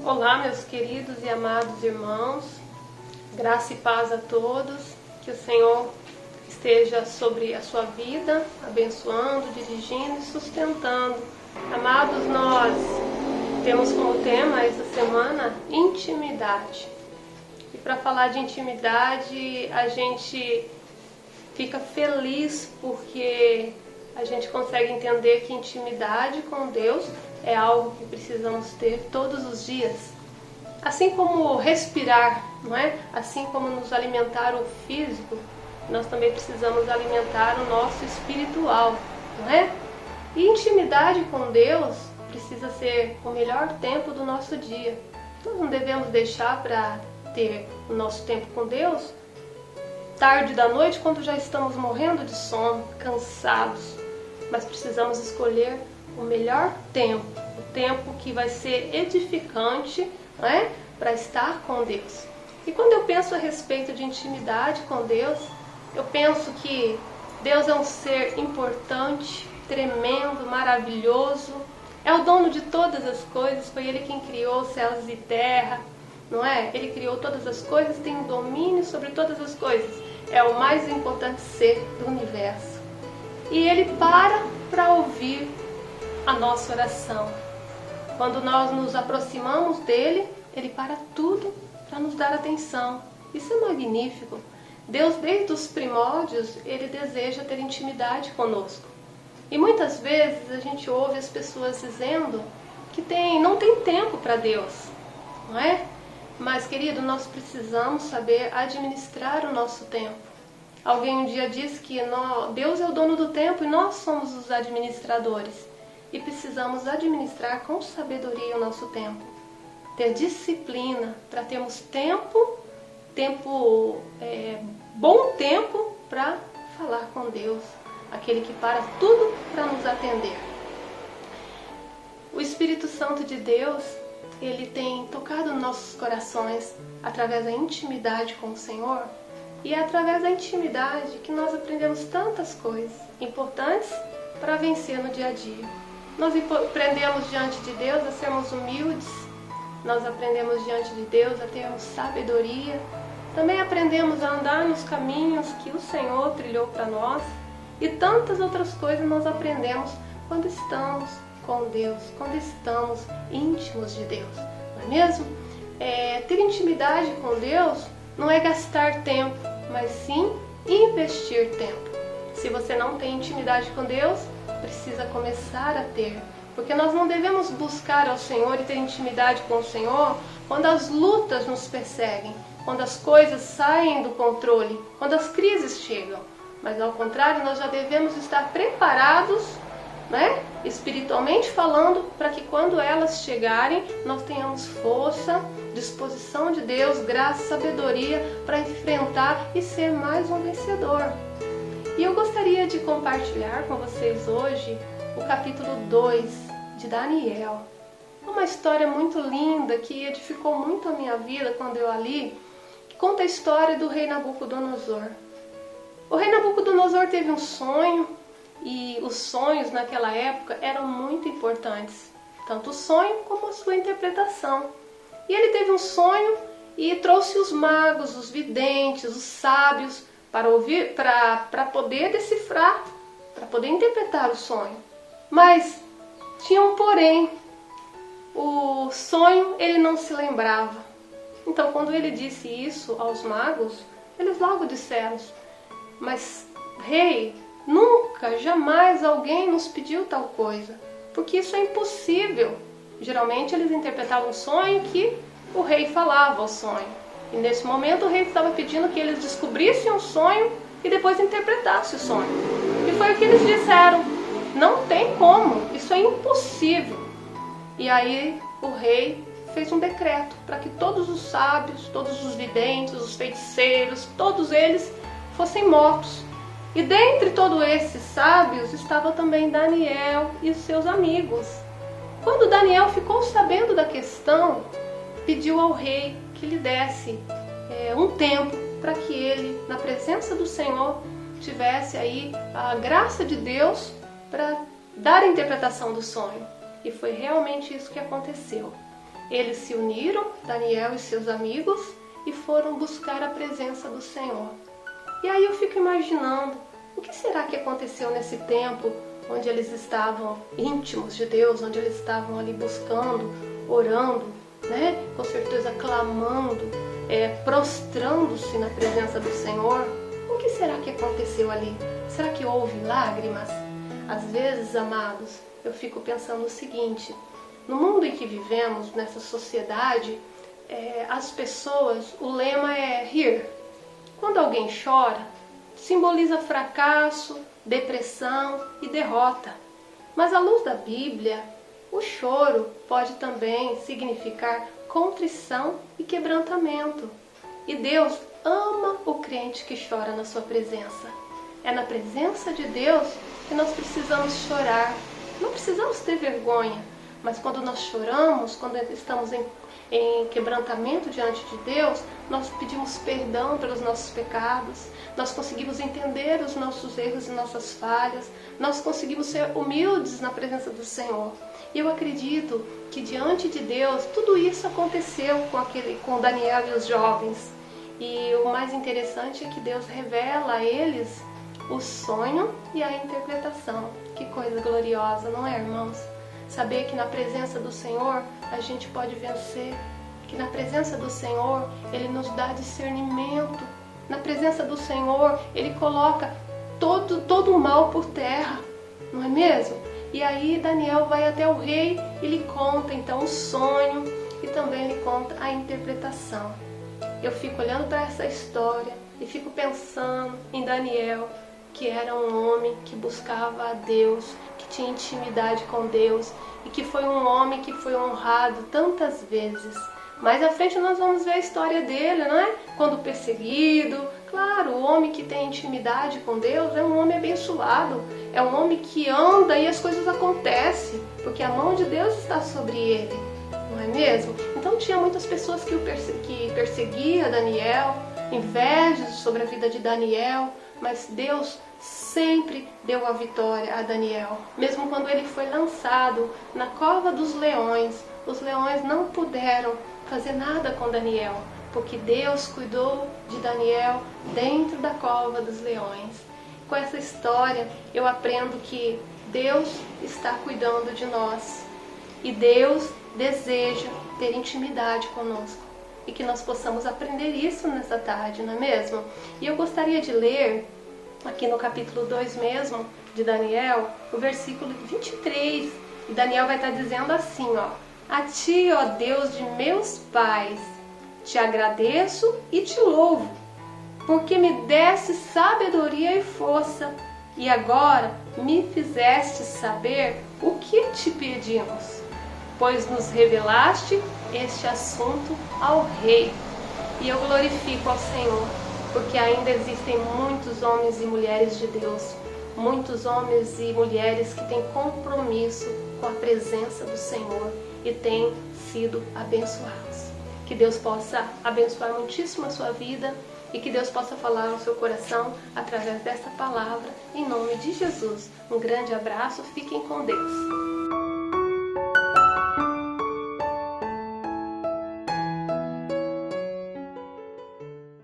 Olá, meus queridos e amados irmãos, graça e paz a todos, que o Senhor esteja sobre a sua vida, abençoando, dirigindo e sustentando. Amados, nós temos como tema essa semana intimidade. E para falar de intimidade, a gente fica feliz porque a gente consegue entender que intimidade com Deus é algo que precisamos ter todos os dias. Assim como respirar, não é? Assim como nos alimentar o físico, nós também precisamos alimentar o nosso espiritual, não é? E intimidade com Deus precisa ser o melhor tempo do nosso dia. Nós não devemos deixar para ter o nosso tempo com Deus tarde da noite, quando já estamos morrendo de sono, cansados. Mas precisamos escolher o melhor tempo, o tempo que vai ser edificante, não é? Para estar com Deus. E quando eu penso a respeito de intimidade com Deus, eu penso que Deus é um ser importante, tremendo, maravilhoso, é o dono de todas as coisas, foi Ele quem criou céus e terra, não é? Ele criou todas as coisas, tem um domínio sobre todas as coisas, é o mais importante ser do universo. E Ele para ouvir a nossa oração. Quando nós nos aproximamos dele, ele para tudo para nos dar atenção. Isso é magnífico. Deus, desde os primórdios, ele deseja ter intimidade conosco. E muitas vezes a gente ouve as pessoas dizendo que não tem tempo para Deus, não é? Mas, querido, nós precisamos saber administrar o nosso tempo. Alguém um dia disse que Deus é o dono do tempo e nós somos os administradores. E precisamos administrar com sabedoria o nosso tempo. Ter disciplina para termos bom tempo para falar com Deus. Aquele que para tudo para nos atender. O Espírito Santo de Deus, ele tem tocado nossos corações através da intimidade com o Senhor. E é através da intimidade que nós aprendemos tantas coisas importantes para vencer no dia a dia. Nós aprendemos diante de Deus a sermos humildes, nós aprendemos diante de Deus a termos sabedoria, também aprendemos a andar nos caminhos que o Senhor trilhou para nós e tantas outras coisas nós aprendemos quando estamos com Deus, quando estamos íntimos de Deus, não é mesmo? Ter intimidade com Deus não é gastar tempo, mas sim investir tempo. Se você não tem intimidade com Deus, precisa começar a ter. Porque nós não devemos buscar ao Senhor e ter intimidade com o Senhor quando as lutas nos perseguem, quando as coisas saem do controle, quando as crises chegam. Mas ao contrário, nós já devemos estar preparados, né, espiritualmente falando, para que quando elas chegarem, nós tenhamos força, disposição de Deus, graça, sabedoria para enfrentar e ser mais um vencedor. E eu gostaria de compartilhar com vocês hoje o capítulo 2 de Daniel. Uma história muito linda que edificou muito a minha vida quando eu a li, que conta a história do rei Nabucodonosor. O rei Nabucodonosor teve um sonho e os sonhos naquela época eram muito importantes, tanto o sonho como a sua interpretação. E ele teve um sonho e trouxe os magos, os videntes, os sábios para poder decifrar, para poder interpretar o sonho. Mas tinha um porém, o sonho ele não se lembrava. Então quando ele disse isso aos magos, eles logo disseram: mas rei, nunca, jamais alguém nos pediu tal coisa, porque isso é impossível. Geralmente eles interpretavam o sonho que o rei falava ao sonho. E nesse momento o rei estava pedindo que eles descobrissem o sonho e depois interpretassem o sonho. E foi o que eles disseram: não tem como, isso é impossível. E aí o rei fez um decreto para que todos os sábios, todos os videntes, os feiticeiros, todos eles fossem mortos. E dentre todos esses sábios estava também Daniel e os seus amigos. Quando Daniel ficou sabendo da questão, pediu ao rei que lhe desse um tempo para que ele, na presença do Senhor, tivesse aí a graça de Deus para dar a interpretação do sonho. E foi realmente isso que aconteceu. eles se uniram, Daniel e seus amigos, e foram buscar a presença do Senhor. E aí eu fico imaginando, o que será que aconteceu nesse tempo onde eles estavam íntimos de Deus, onde eles estavam ali buscando, orando, né? Com certeza clamando, prostrando-se na presença do Senhor. O que será que aconteceu ali? Será que houve lágrimas? Às vezes, amados, eu fico pensando o seguinte: no mundo em que vivemos, nessa sociedade, as pessoas, o lema é rir. Quando alguém chora, simboliza fracasso, depressão e derrota. Mas à luz da Bíblia, o choro pode também significar contrição e quebrantamento. E Deus ama o crente que chora na sua presença. É na presença de Deus que nós precisamos chorar. Não precisamos ter vergonha, mas quando nós choramos, quando estamos em quebrantamento diante de Deus, nós pedimos perdão pelos nossos pecados, nós conseguimos entender os nossos erros e nossas falhas, nós conseguimos ser humildes na presença do Senhor. E eu acredito que diante de Deus, tudo isso aconteceu com Daniel e os jovens. E o mais interessante é que Deus revela a eles o sonho e a interpretação. Que coisa gloriosa, não é, irmãos? Saber que na presença do Senhor a gente pode vencer, que na presença do Senhor Ele nos dá discernimento, na presença do Senhor Ele coloca todo o mal por terra, não é mesmo? E aí Daniel vai até o rei e lhe conta então o sonho e também lhe conta a interpretação. Eu fico olhando para essa história e fico pensando em Daniel, que era um homem que buscava a Deus, que tinha intimidade com Deus e que foi um homem que foi honrado tantas vezes. Mais à frente nós vamos ver a história dele, não é? Quando perseguido. Claro, o homem que tem intimidade com Deus é um homem abençoado, é um homem que anda e as coisas acontecem, porque a mão de Deus está sobre ele, não é mesmo? Então tinha muitas pessoas que perseguiam Daniel, invejas sobre a vida de Daniel, mas Deus sempre deu a vitória a Daniel. Mesmo quando ele foi lançado na cova dos leões, os leões não puderam fazer nada com Daniel, porque Deus cuidou de Daniel dentro da cova dos leões. Com essa história eu aprendo que Deus está cuidando de nós e Deus deseja ter intimidade conosco e que nós possamos aprender isso nessa tarde, não é mesmo? E eu gostaria de ler aqui no capítulo 2 mesmo de Daniel, o versículo 23, e Daniel vai estar dizendo assim, ó: a ti, ó Deus de meus pais, te agradeço e te louvo, porque me deste sabedoria e força, e agora me fizeste saber o que te pedimos, pois nos revelaste este assunto ao rei. E eu glorifico ao Senhor, porque ainda existem muitos homens e mulheres de Deus, muitos homens e mulheres que têm compromisso com a presença do Senhor e têm sido abençoados. Que Deus possa abençoar muitíssimo a sua vida e que Deus possa falar ao seu coração através dessa palavra, em nome de Jesus. Um grande abraço, fiquem com Deus.